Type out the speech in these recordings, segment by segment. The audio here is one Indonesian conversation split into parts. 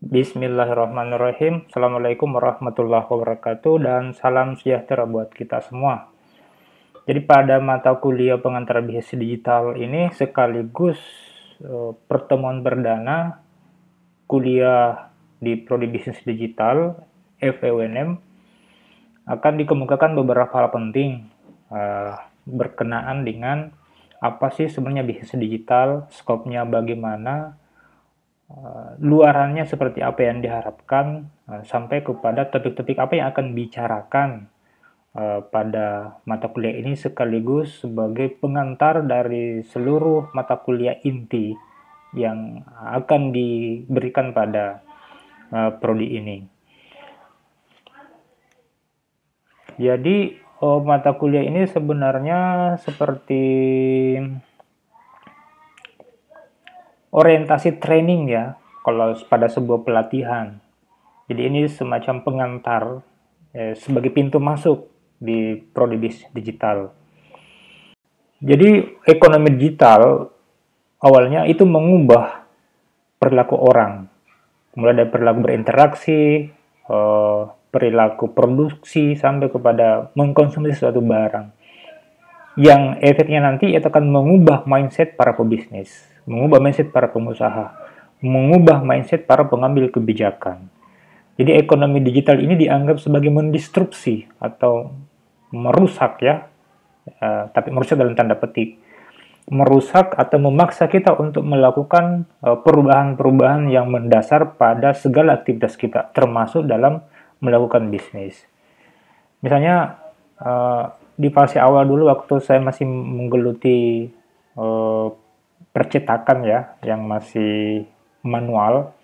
Bismillahirrahmanirrahim. Assalamualaikum warahmatullahi wabarakatuh dan salam sejahtera buat kita semua. Jadi pada mata kuliah pengantar bisnis digital ini sekaligus pertemuan perdana kuliah di Prodi Bisnis Digital FEUNM akan dikemukakan beberapa hal penting berkenaan dengan apa sih sebenarnya bisnis digital, skopnya bagaimana, luarannya seperti apa yang diharapkan, sampai kepada topik-topik apa yang akan dibicarakan pada mata kuliah ini sekaligus sebagai pengantar dari seluruh mata kuliah inti yang akan diberikan pada prodi ini. Jadi mata kuliah ini sebenarnya seperti orientasi training ya, kalau pada sebuah pelatihan. Jadi ini semacam pengantar sebagai pintu masuk di prodi digital. Jadi ekonomi digital awalnya itu mengubah perilaku orang, mulai dari perilaku berinteraksi, perilaku produksi, sampai kepada mengkonsumsi suatu barang. Yang efeknya nanti itu akan mengubah mindset para pebisnis, mengubah mindset para pengusaha, mengubah mindset para pengambil kebijakan. Jadi ekonomi digital ini dianggap sebagai mendistrupsi atau merusak ya, tapi merusak dalam tanda petik, merusak atau memaksa kita untuk melakukan perubahan-perubahan yang mendasar pada segala aktivitas kita, termasuk dalam melakukan bisnis. Misalnya di fase awal dulu waktu saya masih menggeluti percetakan ya, yang masih manual,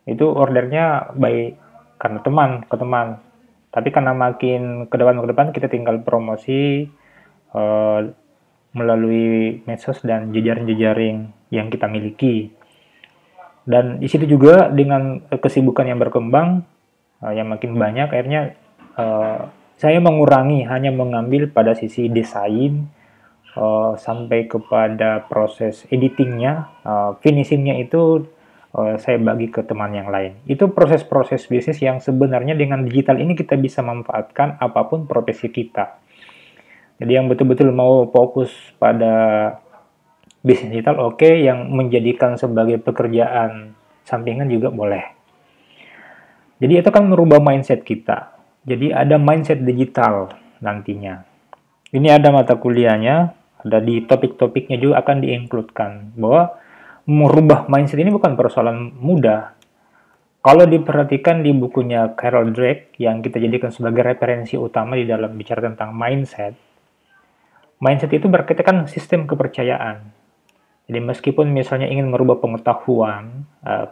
itu ordernya baik karena teman ke teman, tapi karena makin ke depan kita tinggal promosi melalui medsos dan jejaring-jejaring yang kita miliki. Dan di situ juga dengan kesibukan yang berkembang yang makin banyak, akhirnya saya mengurangi hanya mengambil pada sisi desain sampai kepada proses editingnya, finishingnya itu saya bagi ke teman yang lain. Itu proses-proses bisnis yang sebenarnya dengan digital ini kita bisa manfaatkan apapun profesi kita. Jadi yang betul-betul mau fokus pada bisnis digital oke, yang menjadikan sebagai pekerjaan sampingan juga boleh. Jadi itu kan merubah mindset kita. Jadi ada mindset digital nantinya. Ini ada mata kuliahnya, ada di topik-topiknya juga akan di-include-kan bahwa merubah mindset ini bukan persoalan mudah. Kalau diperhatikan di bukunya Carol Dweck yang kita jadikan sebagai referensi utama di dalam bicara tentang mindset, mindset itu berkaitan sistem kepercayaan. Jadi meskipun misalnya ingin merubah pengetahuan,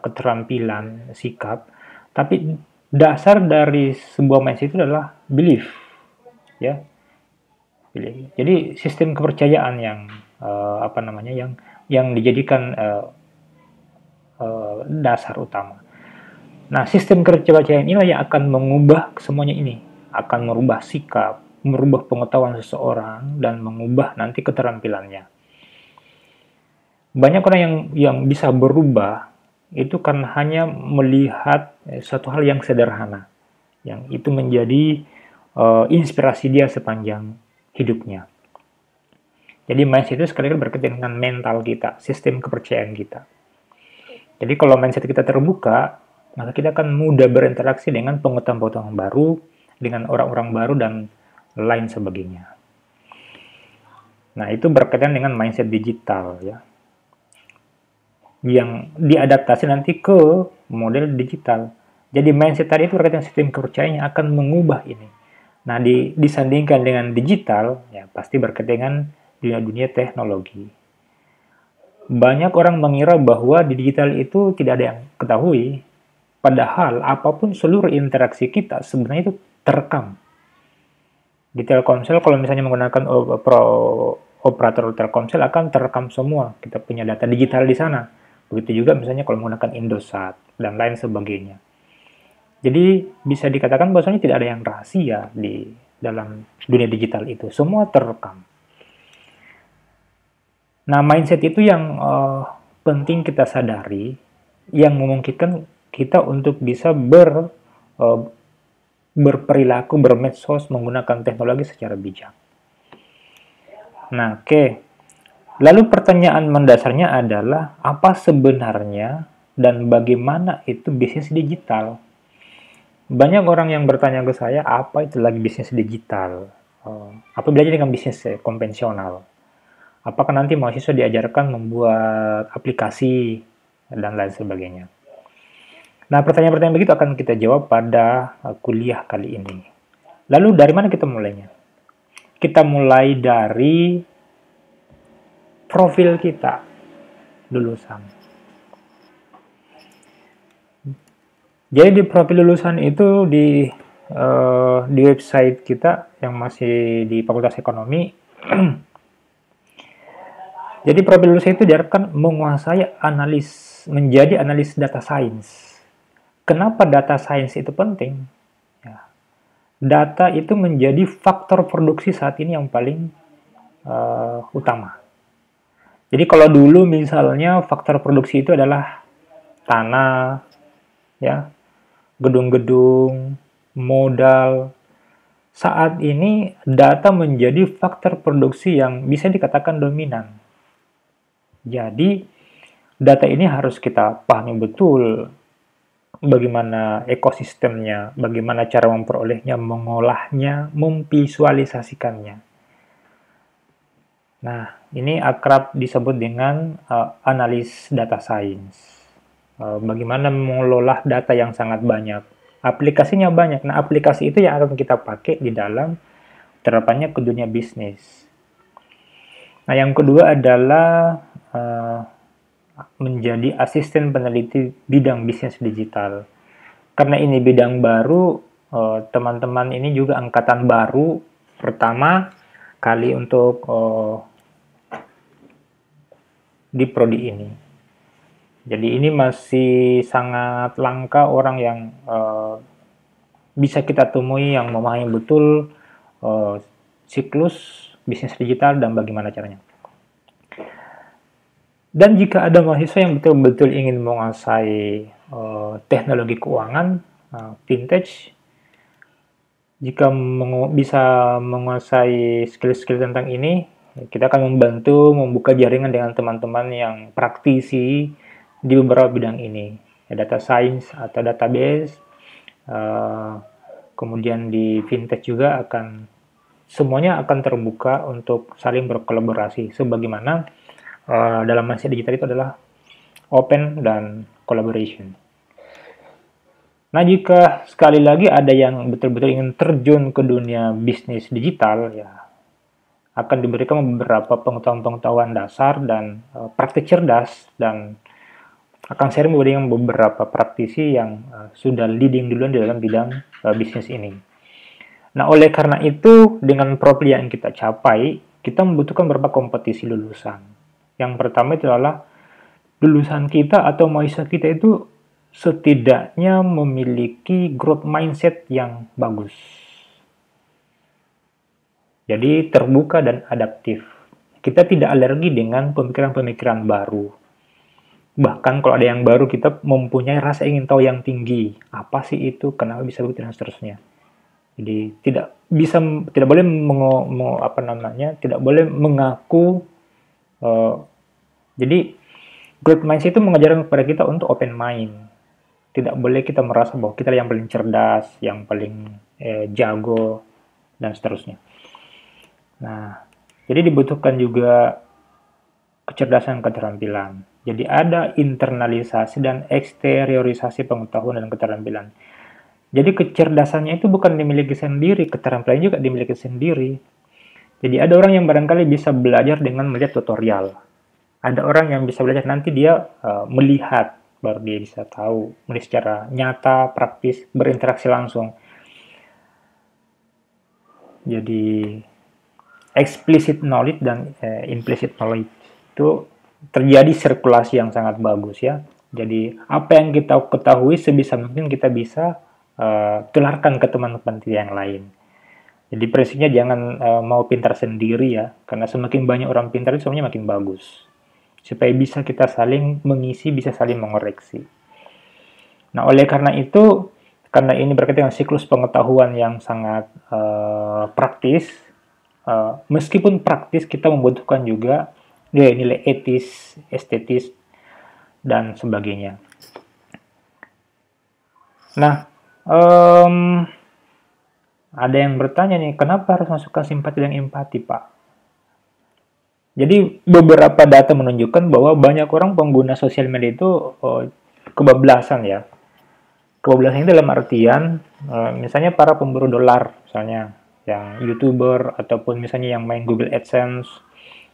keterampilan, sikap, tapi dasar dari sebuah mindset itu adalah belief, ya. Jadi sistem kepercayaan yang yang dijadikan dasar utama. Nah, sistem kepercayaan inilah yang akan mengubah semuanya ini, akan merubah sikap, merubah pengetahuan seseorang, dan mengubah nanti keterampilannya. Banyak orang yang bisa berubah itu kan hanya melihat suatu hal yang sederhana, yang itu menjadi inspirasi dia sepanjang hidupnya. Jadi mindset itu sekaligus berkaitan dengan mental kita, sistem kepercayaan kita. Jadi kalau mindset kita terbuka, maka kita akan mudah berinteraksi dengan pengetahuan-pengetahuan baru, dengan orang-orang baru, dan lain sebagainya. Nah, itu berkaitan dengan mindset digital ya, yang diadaptasi nanti ke model digital. Jadi mindset tadi itu berkaitan sistem kepercayaan yang akan mengubah ini. Nah, disandingkan dengan digital, ya pasti berkaitan dengan dunia teknologi. Banyak orang mengira bahwa di digital itu tidak ada yang ketahui, padahal apapun seluruh interaksi kita sebenarnya itu terekam. Di Telkomsel kalau misalnya menggunakan operator Telkomsel akan terekam semua, kita punya data digital di sana. Begitu juga misalnya kalau menggunakan Indosat dan lain sebagainya. Jadi bisa dikatakan bahwasanya tidak ada yang rahasia di dalam dunia digital itu, semua terekam. Nah, mindset itu yang penting kita sadari, yang memungkinkan kita untuk bisa eh, berperilaku, bermedsos menggunakan teknologi secara bijak. Nah, oke. Lalu pertanyaan mendasarnya adalah apa sebenarnya dan bagaimana itu bisnis digital? Banyak orang yang bertanya ke saya, apa itu lagi bisnis digital? Apa bedanya dengan bisnis konvensional? Apakah nanti mahasiswa diajarkan membuat aplikasi dan lain sebagainya? Nah, pertanyaan-pertanyaan begitu akan kita jawab pada kuliah kali ini. Lalu dari mana kita mulainya? Kita mulai dari profil kita, lulusan. Jadi di profil lulusan itu di website kita yang masih di Fakultas Ekonomi, jadi profil lulusan itu diharapkan menguasai menjadi analis data science. Kenapa data science itu penting? Ya, data itu menjadi faktor produksi saat ini yang paling utama. Jadi kalau dulu misalnya faktor produksi itu adalah tanah, ya, gedung-gedung, modal. Saat ini data menjadi faktor produksi yang bisa dikatakan dominan. Jadi data ini harus kita pahami betul bagaimana ekosistemnya, bagaimana cara memperolehnya, mengolahnya, memvisualisasikannya. Nah, ini akrab disebut dengan analis data science. Bagaimana mengelola data yang sangat banyak. Aplikasinya banyak. Nah, aplikasi itu yang akan kita pakai di dalam terapannya ke dunia bisnis. Nah, yang kedua adalah menjadi asisten peneliti bidang bisnis digital. Karena ini bidang baru, teman-teman ini juga angkatan baru pertama kali untuk di prodi ini. Jadi ini masih sangat langka orang yang bisa kita temui yang memahami betul siklus bisnis digital dan bagaimana caranya. Dan jika ada mahasiswa yang betul-betul ingin menguasai teknologi keuangan, vintage, jika bisa menguasai skill-skill tentang ini, kita akan membantu membuka jaringan dengan teman-teman yang praktisi di beberapa bidang ini. Data science atau database, kemudian di fintech juga semuanya akan terbuka untuk saling berkolaborasi. Sebagaimana dalam mindset digital itu adalah open dan collaboration. Nah, jika sekali lagi ada yang betul-betul ingin terjun ke dunia bisnis digital, ya akan diberikan beberapa pengetahuan-pengetahuan dasar dan praktik cerdas, dan akan sharing dengan beberapa praktisi yang sudah leading duluan di dalam bidang bisnis ini. Nah, oleh karena itu, dengan profil yang kita capai, kita membutuhkan beberapa kompetisi lulusan. Yang pertama itu adalah lulusan kita atau mahasiswa kita itu setidaknya memiliki growth mindset yang bagus. Jadi terbuka dan adaptif. Kita tidak alergi dengan pemikiran-pemikiran baru. Bahkan kalau ada yang baru, kita mempunyai rasa ingin tahu yang tinggi. Apa sih itu? Kenapa bisa begitu dan seterusnya. Jadi tidak boleh tidak boleh mengaku. Jadi growth mindset itu mengajarkan kepada kita untuk open mind. Tidak boleh kita merasa bahwa kita yang paling cerdas, yang paling jago, dan seterusnya. Nah, jadi dibutuhkan juga kecerdasan keterampilan. Jadi ada internalisasi dan eksteriorisasi pengetahuan dan keterampilan. Jadi kecerdasannya itu bukan dimiliki sendiri, keterampilannya juga dimiliki sendiri. Jadi ada orang yang barangkali bisa belajar dengan melihat tutorial. Ada orang yang bisa belajar nanti dia melihat, baru dia bisa tahu, melihat secara nyata, praktis, berinteraksi langsung. Jadi explicit knowledge dan implicit knowledge itu terjadi sirkulasi yang sangat bagus ya. Jadi apa yang kita ketahui sebisa mungkin kita bisa tularkan ke teman-teman yang lain. Jadi prinsipnya jangan mau pintar sendiri ya, karena semakin banyak orang pintar itu semuanya makin bagus. Supaya bisa kita saling mengisi, bisa saling mengoreksi. Nah, oleh karena itu, karena ini berkaitan dengan siklus pengetahuan yang sangat praktis, meskipun praktis, kita membutuhkan juga nilai etis, estetis, dan sebagainya. Nah, ada yang bertanya nih, kenapa harus masukkan simpati dan empati, Pak? Jadi beberapa data menunjukkan bahwa banyak orang pengguna sosial media itu kebablasan ya. Kebablasan ini dalam artian, misalnya para pemburu dolar, misalnya yang YouTuber ataupun misalnya yang main Google AdSense,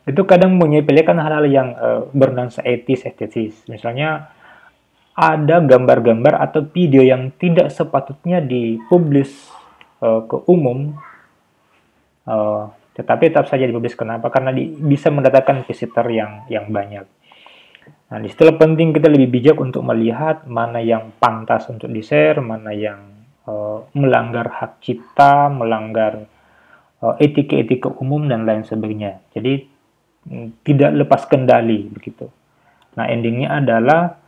itu kadang menyepelekan hal-hal yang bernuansa etis, estetis. Misalnya ada gambar-gambar atau video yang tidak sepatutnya dipublis ke umum, tetapi tetap saja dipublis. Kenapa? Karena bisa mendatangkan visitor yang banyak. Nah, disitulah penting kita lebih bijak untuk melihat mana yang pantas untuk di-share, mana yang melanggar hak cipta, melanggar etika-etika umum, dan lain sebagainya. Jadi, tidak lepas kendali, begitu. Nah, endingnya adalah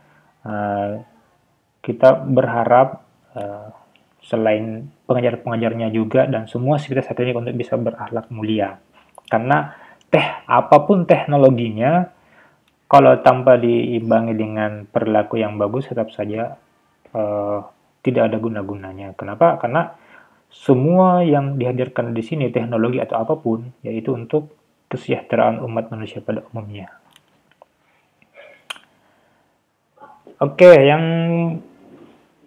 kita berharap selain pengajar-pengajarnya juga dan semua sivitas akademik untuk bisa berakhlak mulia. Karena apapun teknologinya, kalau tanpa diimbangi dengan perilaku yang bagus, tetap saja tidak ada guna-gunanya. Kenapa? Karena semua yang dihadirkan di sini, teknologi atau apapun, yaitu untuk kesejahteraan umat manusia pada umumnya. Oke, yang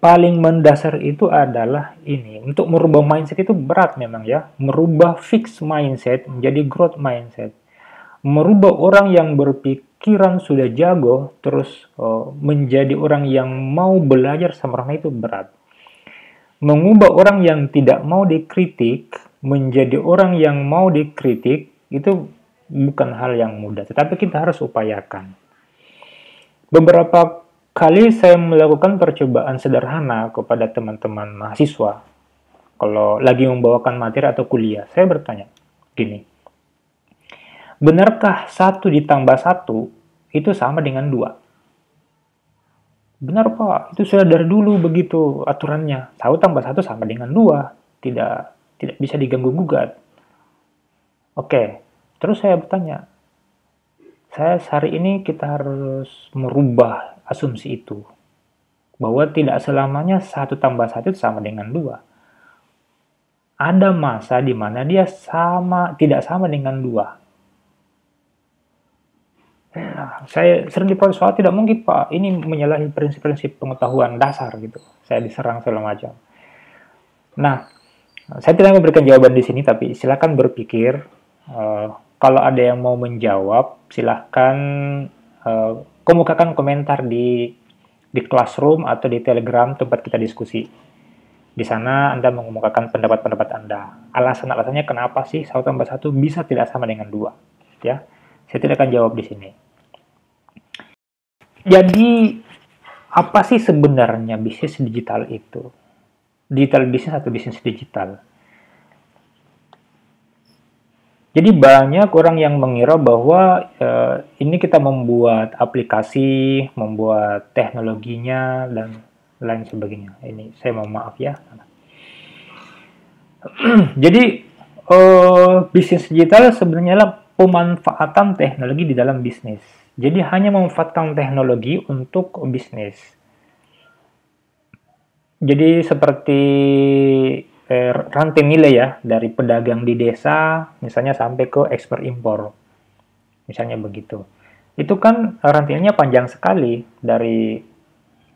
paling mendasar itu adalah ini. Untuk merubah mindset itu berat memang ya. Merubah fixed mindset menjadi growth mindset. Merubah orang yang berpikiran sudah jago, terus menjadi orang yang mau belajar sama orang itu berat. Mengubah orang yang tidak mau dikritik menjadi orang yang mau dikritik itu bukan hal yang mudah, tetapi kita harus upayakan. Beberapa kali saya melakukan percobaan sederhana kepada teman-teman mahasiswa kalau lagi membawakan materi atau kuliah. Saya bertanya, gini, benarkah 1 ditambah 1 itu sama dengan 2? Benar, Pak. Itu sudah dari dulu begitu aturannya. 1 tambah 1 sama dengan 2. Tidak bisa diganggu-gugat. Oke. Terus saya bertanya, hari ini kita harus merubah asumsi itu. Bahwa tidak selamanya 1 tambah 1 sama dengan 2. Ada masa di mana dia tidak sama dengan 2. Nah, saya sering diprotes soal tidak mungkin, Pak, ini menyalahi prinsip-prinsip pengetahuan dasar gitu. Saya diserang segala macam. Nah, saya tidak memberikan jawaban di sini, tapi silakan berpikir. Kalau ada yang mau menjawab, silakan kemukakan komentar di Classroom atau di Telegram tempat kita diskusi. Di sana Anda mengemukakan pendapat-pendapat Anda. Alasan-alasannya kenapa sih 1 tambah 1 bisa tidak sama dengan 2. Ya. Saya tidak akan jawab di sini. Jadi, apa sih sebenarnya bisnis digital itu? Digital bisnis atau bisnis digital? Jadi banyak orang yang mengira bahwa ini kita membuat aplikasi, membuat teknologinya, dan lain sebagainya. Ini saya mohon maaf ya. Jadi, bisnis digital sebenarnya adalah pemanfaatan teknologi di dalam bisnis. Jadi hanya memanfaatkan teknologi untuk bisnis. Jadi seperti rantai nilai ya, dari pedagang di desa, misalnya sampai ke ekspor impor. Misalnya begitu. Itu kan rantainya panjang sekali, dari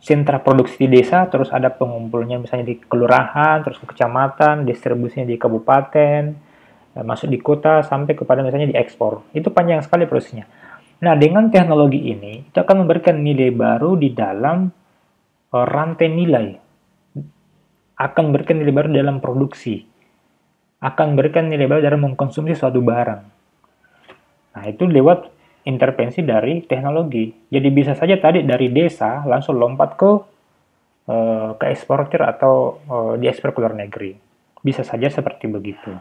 sentra produksi di desa, terus ada pengumpulnya misalnya di kelurahan, terus ke kecamatan, distribusinya di kabupaten, masuk di kota, sampai kepada misalnya diekspor. Itu panjang sekali prosesnya. Nah, dengan teknologi ini, itu akan memberikan nilai baru di dalam rantai nilai. Akan memberikan nilai baru dalam produksi. Akan memberikan nilai baru dalam mengkonsumsi suatu barang. Nah, itu lewat intervensi dari teknologi. Jadi bisa saja tadi dari desa langsung lompat ke eksportir atau diekspor ke luar negeri. Bisa saja seperti begitu.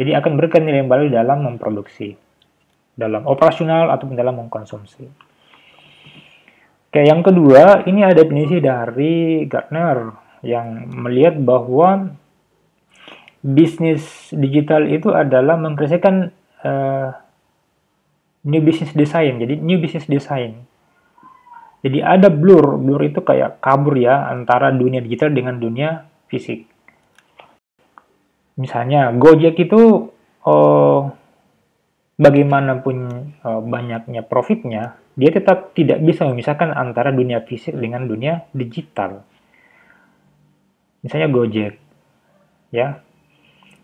Jadi akan memberikan nilai baru dalam memproduksi, dalam operasional ataupun dalam mengkonsumsi. Oke, yang kedua, ini ada definisi dari Gartner yang melihat bahwa bisnis digital itu adalah mengkreasikan new business design. Jadi new business design. Jadi ada blur, blur itu kayak kabur ya antara dunia digital dengan dunia fisik. Misalnya Gojek itu oh, bagaimanapun banyaknya profitnya, dia tetap tidak bisa memisahkan antara dunia fisik dengan dunia digital. Misalnya Gojek, ya.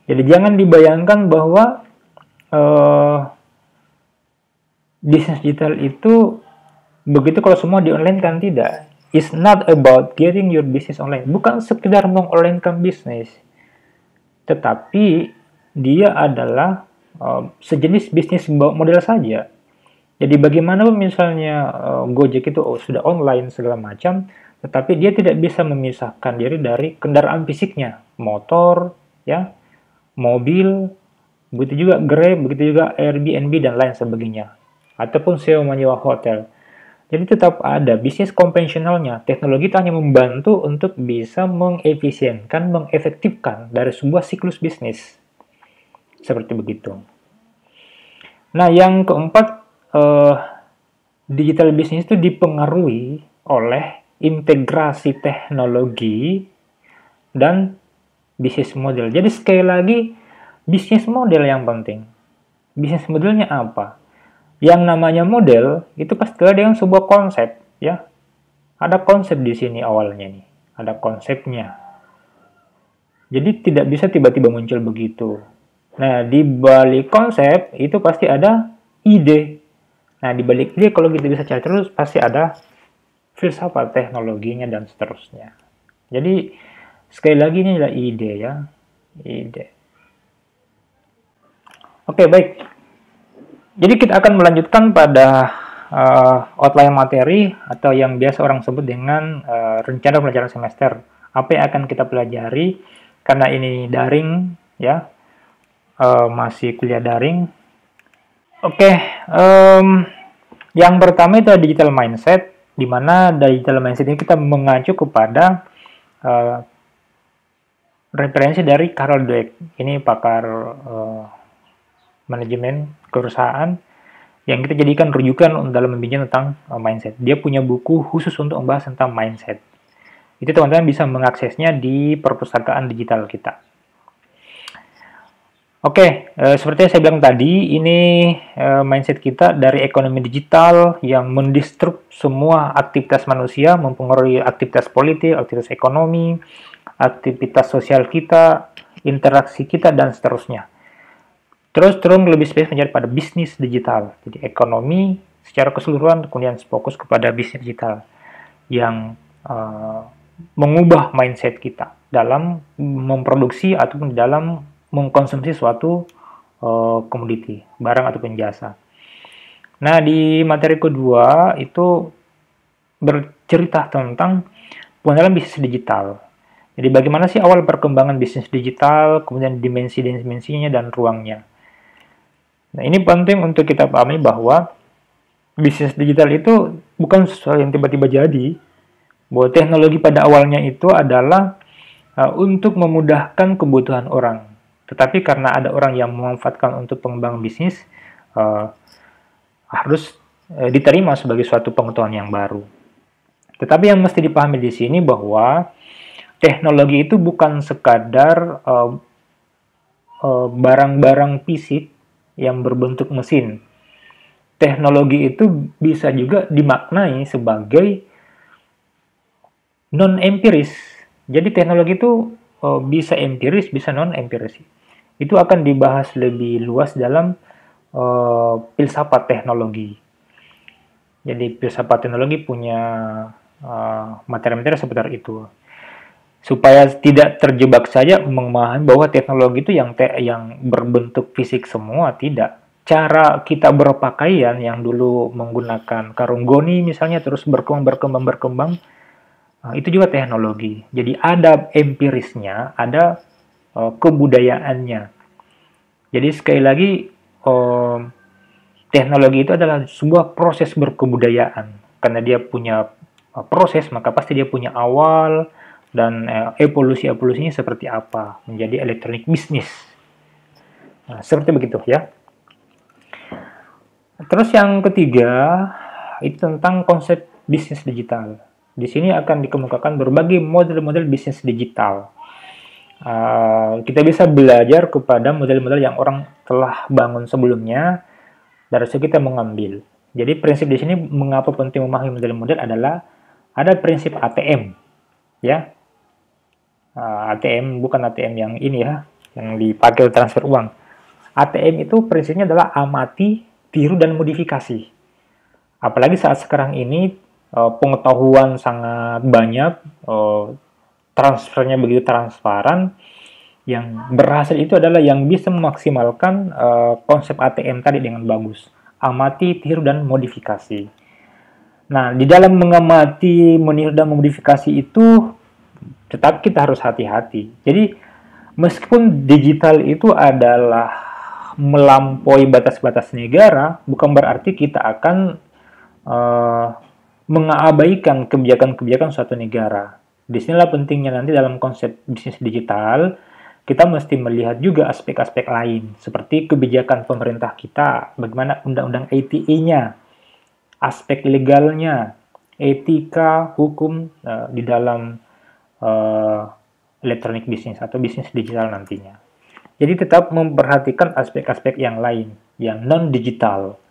Jadi jangan dibayangkan bahwa uh, bisnis digital itu begitu kalau semua di online kan, tidak. It's not about getting your business online. Bukan sekedar mengonlinekan bisnis, tetapi dia adalah sejenis bisnis model saja. Jadi bagaimana misalnya Gojek itu sudah online segala macam, tetapi dia tidak bisa memisahkan diri dari kendaraan fisiknya, motor, ya, mobil, begitu juga Grab, begitu juga Airbnb dan lain sebagainya, ataupun sewa menyewa hotel. Jadi tetap ada bisnis konvensionalnya. Teknologi itu hanya membantu untuk bisa mengefisienkan, mengefektifkan dari sebuah siklus bisnis. Seperti begitu. Nah, yang keempat, digital bisnis itu dipengaruhi oleh integrasi teknologi dan bisnis model. Jadi sekali lagi, bisnis model yang penting. Bisnis modelnya apa? Yang namanya model itu pasti ada yang sebuah konsep, ya. Ada konsep di sini awalnya nih, ada konsepnya. Jadi tidak bisa tiba-tiba muncul begitu. Nah, di balik konsep itu pasti ada ide. Nah, di balik ide kalau kita bisa cari terus pasti ada filsafat teknologinya dan seterusnya. Jadi sekali lagi ini adalah ide, ya. Ide. Oke, baik. Jadi kita akan melanjutkan pada outline materi atau yang biasa orang sebut dengan rencana pelajaran semester. Apa yang akan kita pelajari karena ini daring, ya, masih kuliah daring. Oke, yang pertama itu digital mindset, di mana digital mindset ini kita mengacu kepada referensi dari Carol Dweck. Ini pakar manajemen perusahaan yang kita jadikan rujukan dalam membincang tentang mindset. Dia punya buku khusus untuk membahas tentang mindset. Itu teman-teman bisa mengaksesnya di perpustakaan digital kita. Oke, seperti yang saya bilang tadi, ini mindset kita dari ekonomi digital yang mendistrup semua aktivitas manusia, mempengaruhi aktivitas politik, aktivitas ekonomi, aktivitas sosial kita, interaksi kita, dan seterusnya. Terus lebih spesifik menjadi pada bisnis digital. Jadi ekonomi secara keseluruhan, kemudian fokus kepada bisnis digital yang mengubah mindset kita dalam memproduksi ataupun dalam mengkonsumsi suatu komoditi, barang ataupun jasa. Nah, di materi kedua itu bercerita tentang pengenalan bisnis digital. Jadi bagaimana sih awal perkembangan bisnis digital, kemudian dimensi-dimensinya dan ruangnya. Nah, ini penting untuk kita pahami bahwa bisnis digital itu bukan sesuatu yang tiba-tiba jadi. Bahwa teknologi pada awalnya itu adalah untuk memudahkan kebutuhan orang. Tetapi karena ada orang yang memanfaatkan untuk pengembangan bisnis, harus diterima sebagai suatu pengetahuan yang baru. Tetapi yang mesti dipahami di sini bahwa teknologi itu bukan sekadar barang-barang fisik yang berbentuk mesin. Teknologi itu bisa juga dimaknai sebagai non-empiris. Jadi teknologi itu bisa empiris, bisa non-empiris. Itu akan dibahas lebih luas dalam filsafat teknologi. Jadi filsafat teknologi punya materi-materi seputar itu. Supaya tidak terjebak saja memahami bahwa teknologi itu yang berbentuk fisik semua, tidak. Cara kita berpakaian yang dulu menggunakan karung goni misalnya terus berkembang, itu juga teknologi. Jadi ada empirisnya, ada kebudayaannya. Jadi sekali lagi teknologi itu adalah sebuah proses berkebudayaan karena dia punya proses, maka pasti dia punya awal dan evolusinya seperti apa menjadi elektronik bisnis. Nah, seperti begitu ya. Terus yang ketiga itu tentang konsep bisnis digital. Di sini akan dikemukakan berbagai model-model bisnis digital. Kita bisa belajar kepada model-model yang orang telah bangun sebelumnya, dari situ kita mengambil. Jadi prinsip di sini mengapa penting memahami model-model adalah ada prinsip ATM, ya. ATM bukan ATM yang ini ya, yang dipakai transfer uang. ATM itu prinsipnya adalah amati, tiru, dan modifikasi. Apalagi saat sekarang ini pengetahuan sangat banyak, transfernya begitu transparan, yang berhasil itu adalah yang bisa memaksimalkan konsep ATM tadi dengan bagus. Amati, tiru, dan modifikasi. Nah, di dalam mengamati, meniru, dan memodifikasi itu tetap kita harus hati-hati. Jadi, meskipun digital itu adalah melampaui batas-batas negara, bukan berarti kita akan mengabaikan kebijakan-kebijakan suatu negara. Disinilah pentingnya nanti dalam konsep bisnis digital, kita mesti melihat juga aspek-aspek lain, seperti kebijakan pemerintah kita, bagaimana undang-undang ITE-nya, aspek legalnya, etika, hukum di dalam elektronik bisnis atau bisnis digital nantinya. Jadi tetap memperhatikan aspek-aspek yang lain, yang non-digital.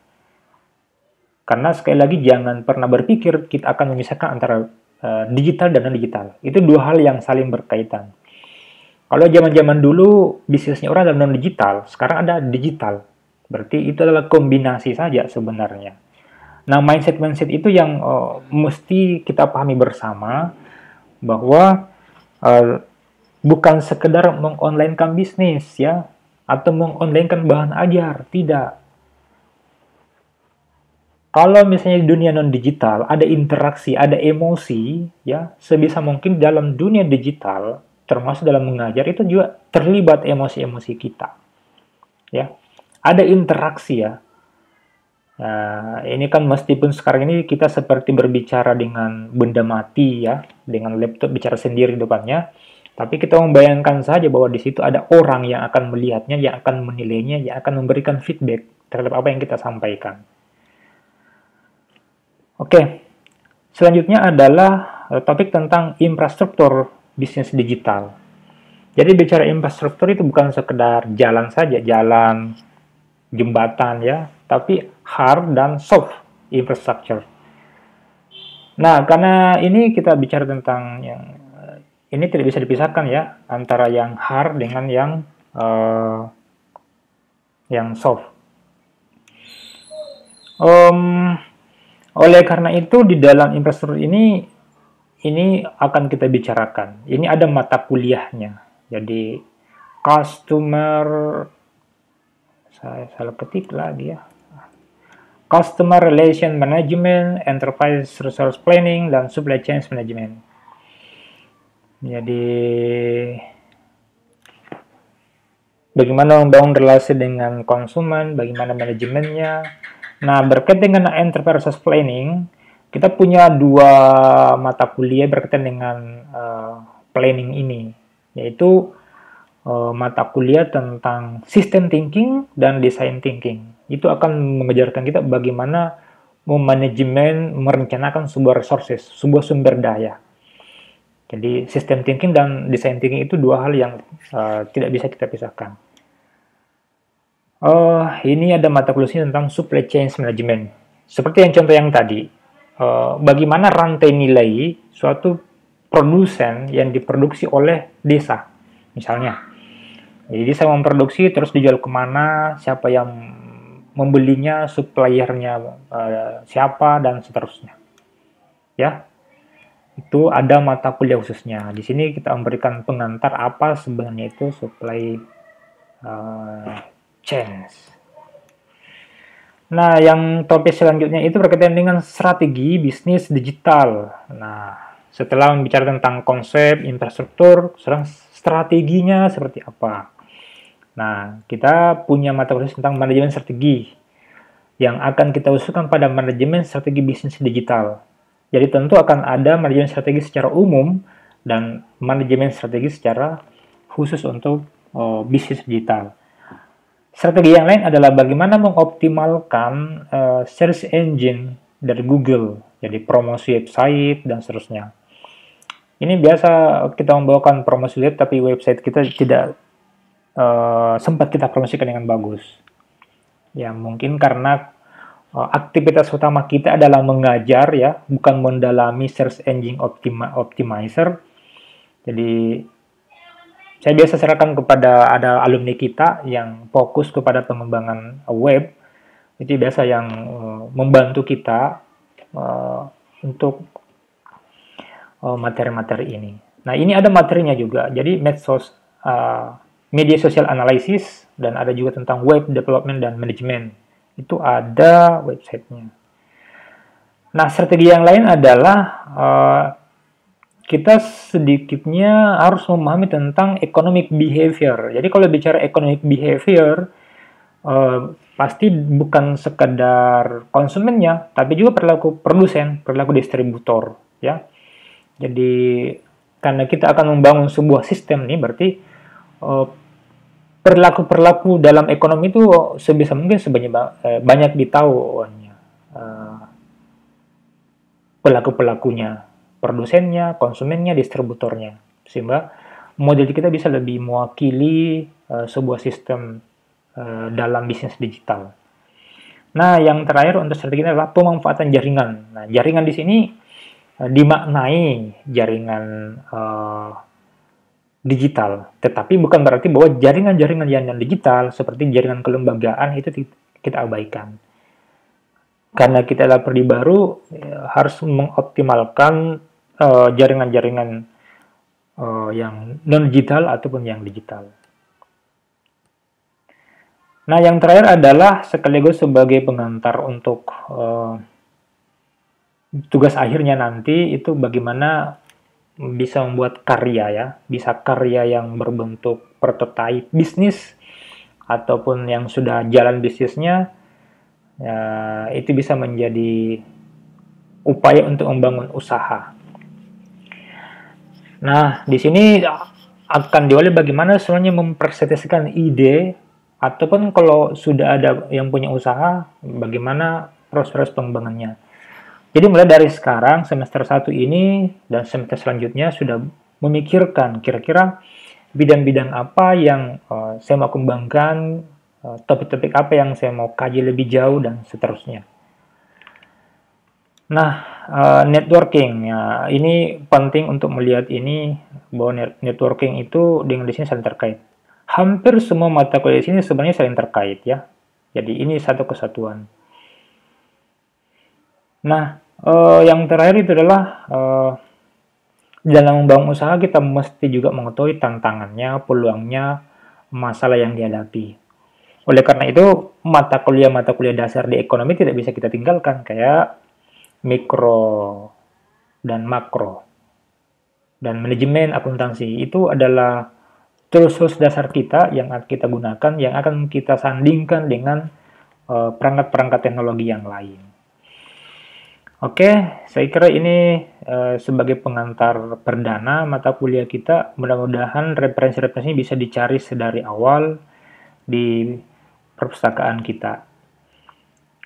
Karena sekali lagi jangan pernah berpikir kita akan memisahkan antara digital dan non-digital. Itu dua hal yang saling berkaitan. Kalau zaman-zaman dulu bisnisnya orang adalah non-digital, sekarang ada digital. Berarti itu adalah kombinasi saja sebenarnya. Nah, mindset-mindset itu yang mesti kita pahami bersama, bahwa bukan sekedar mengonlinekan bisnis ya, atau mengonlinekan bahan ajar, tidak. Kalau misalnya di dunia non-digital ada interaksi, ada emosi, ya sebisa mungkin dalam dunia digital, termasuk dalam mengajar itu juga terlibat emosi-emosi kita, ya. Ada interaksi ya. Nah, ini kan meskipun sekarang ini kita seperti berbicara dengan benda mati ya, dengan laptop bicara sendiri depannya, tapi kita membayangkan saja bahwa di situ ada orang yang akan melihatnya, yang akan menilainya, yang akan memberikan feedback terhadap apa yang kita sampaikan. Oke, selanjutnya adalah topik tentang infrastruktur bisnis digital. Jadi bicara infrastruktur itu bukan sekedar jalan saja, jalan, jembatan ya, tapi hard dan soft infrastructure. Nah, karena ini kita bicara tentang ini tidak bisa dipisahkan ya, antara yang hard dengan yang soft. Oleh karena itu di dalam infrastruktur ini akan kita bicarakan. Ini ada mata kuliahnya. Jadi customer, saya salah ketik lagi ya. Customer Relation Management, Enterprise Resource Planning, dan Supply Chain Management. Jadi bagaimana membangun relasi dengan konsumen, bagaimana manajemennya. Nah, berkaitan dengan Enterprise Resource Planning, kita punya dua mata kuliah berkaitan dengan planning ini, yaitu mata kuliah tentang System Thinking dan Design Thinking. Itu akan mengajarkan kita bagaimana memanajemen, merencanakan sebuah resources, sebuah sumber daya. Jadi System Thinking dan Design Thinking itu dua hal yang tidak bisa kita pisahkan. Ini ada mata kuliah tentang Supply Chain Management. Seperti yang contoh yang tadi, bagaimana rantai nilai suatu produsen yang diproduksi oleh desa, misalnya. Jadi saya memproduksi terus dijual kemana, siapa yang membelinya, suppliernya siapa, dan seterusnya. Ya, itu ada mata kuliah khususnya. Di sini kita memberikan pengantar apa sebenarnya itu supply chains. Nah, yang topik selanjutnya itu berkaitan dengan strategi bisnis digital. Nah, setelah bicara tentang konsep infrastruktur, sekarang strateginya seperti apa? Nah, kita punya mata kuliah tentang manajemen strategi yang akan kita usulkan pada manajemen strategi bisnis digital. Jadi tentu akan ada manajemen strategi secara umum dan manajemen strategi secara khusus untuk bisnis digital. Strategi yang lain adalah bagaimana mengoptimalkan search engine dari Google, jadi promosi website dan seterusnya. Ini biasa kita membawakan promosi web, tapi website kita tidak sempat kita promosikan dengan bagus. Ya mungkin karena aktivitas utama kita adalah mengajar ya, bukan mendalami search engine optimizer. Jadi saya biasa serahkan kepada ada alumni kita yang fokus kepada pengembangan web. Itu biasa yang membantu kita untuk materi-materi ini. Nah, ini ada materinya juga. Jadi media social analysis dan ada juga tentang web development dan management. Itu ada websitenya. Nah, strategi yang lain adalah kita sedikitnya harus memahami tentang economic behavior. Jadi kalau bicara economic behavior, pasti bukan sekedar konsumennya, tapi juga perilaku produsen, perilaku distributor, ya. Jadi karena kita akan membangun sebuah sistem nih, berarti perilaku-perilaku dalam ekonomi itu sebisa mungkin banyak ditahu pelaku-pelakunya, produsennya, konsumennya, distributornya, sehingga model kita bisa lebih mewakili sebuah sistem dalam bisnis digital. Nah, yang terakhir untuk strategi ini adalah pemanfaatan jaringan. Nah, jaringan di sini dimaknai jaringan digital, tetapi bukan berarti bahwa jaringan-jaringan yang digital seperti jaringan kelembagaan itu kita abaikan. Karena kita adalah prodi baru, harus mengoptimalkan jaringan-jaringan yang non-digital ataupun yang digital. Nah, yang terakhir adalah sekaligus sebagai pengantar untuk tugas akhirnya nanti itu bagaimana bisa membuat karya ya, bisa karya yang berbentuk prototipe bisnis ataupun yang sudah jalan bisnisnya, ya, itu bisa menjadi upaya untuk membangun usaha. Nah, di sini akan diawali bagaimana sebenarnya mempresentasikan ide ataupun kalau sudah ada yang punya usaha, bagaimana proses pengembangannya. Jadi mulai dari sekarang, semester 1 ini, dan semester selanjutnya sudah memikirkan kira-kira bidang-bidang apa yang saya mau kembangkan, topik-topik apa yang saya mau kaji lebih jauh, dan seterusnya. Nah, networking, ya, ini penting untuk melihat ini, bahwa networking itu dengan di sini saling terkait. Hampir semua mata kuliah di sini sebenarnya saling terkait, ya. Jadi ini satu kesatuan. Nah, yang terakhir itu adalah dalam membangun usaha kita mesti juga mengetahui tantangannya, peluangnya, masalah yang dihadapi. Oleh karena itu, mata kuliah dasar di ekonomi tidak bisa kita tinggalkan, kayak mikro dan makro. Dan manajemen akuntansi itu adalah tools dasar kita yang akan kita gunakan, yang akan kita sandingkan dengan perangkat-perangkat teknologi yang lain. Oke, saya kira ini sebagai pengantar perdana mata kuliah kita. Mudah-mudahan referensi-referensi bisa dicari sedari awal di perpustakaan kita.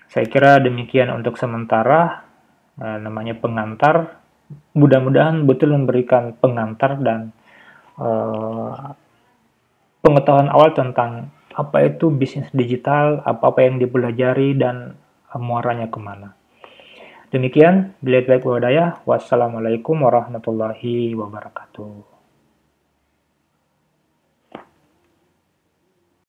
Saya kira demikian untuk sementara, namanya pengantar. Mudah-mudahan betul memberikan pengantar dan pengetahuan awal tentang apa itu bisnis digital, apa-apa yang dipelajari, dan muaranya kemana. Demikian, billahi taufiq wal hidayah. Wassalamualaikum warahmatullahi wabarakatuh.